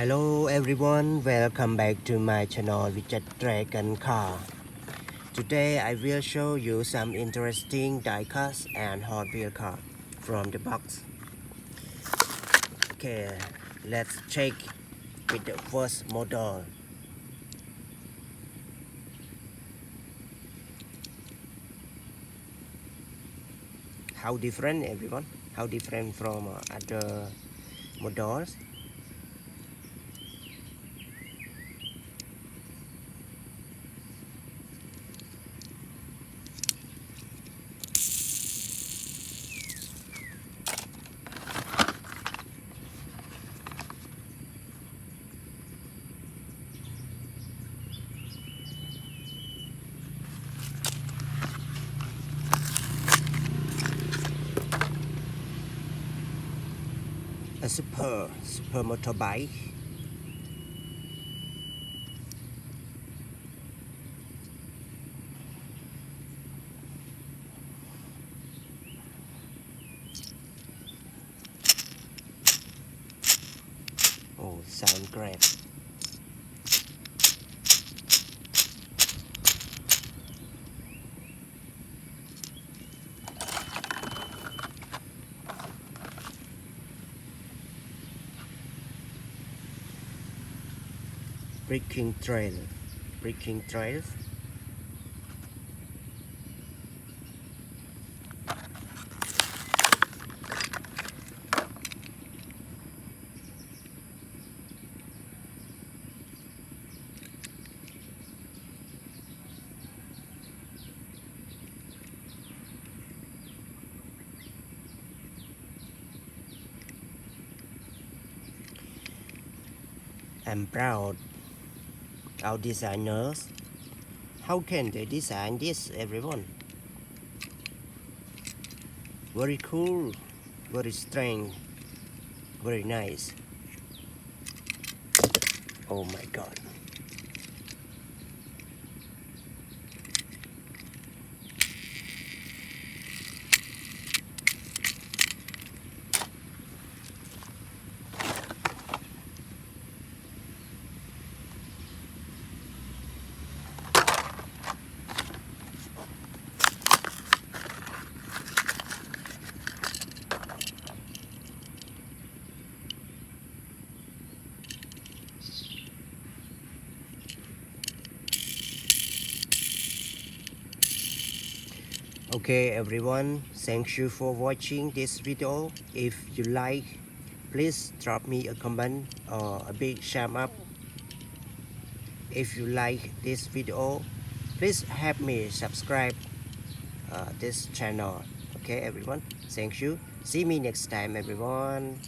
Hello everyone, welcome back to my channel with a Dragon car. Today I will show you some interesting diecast and Hot Wheel car from the box. Okay, let's check with the first model. How different everyone? How different from other models? A super motorbike. Oh, sound great. Breaking trails. I'm proud our designers. How can they design this, everyone? Very cool, very strange, very nice. Oh my god. Okay everyone, thank you for watching this video. If you like, please drop me a comment or a big thumb up. If you like this video, please help me subscribe this channel. Okay everyone, thank you. See me next time everyone.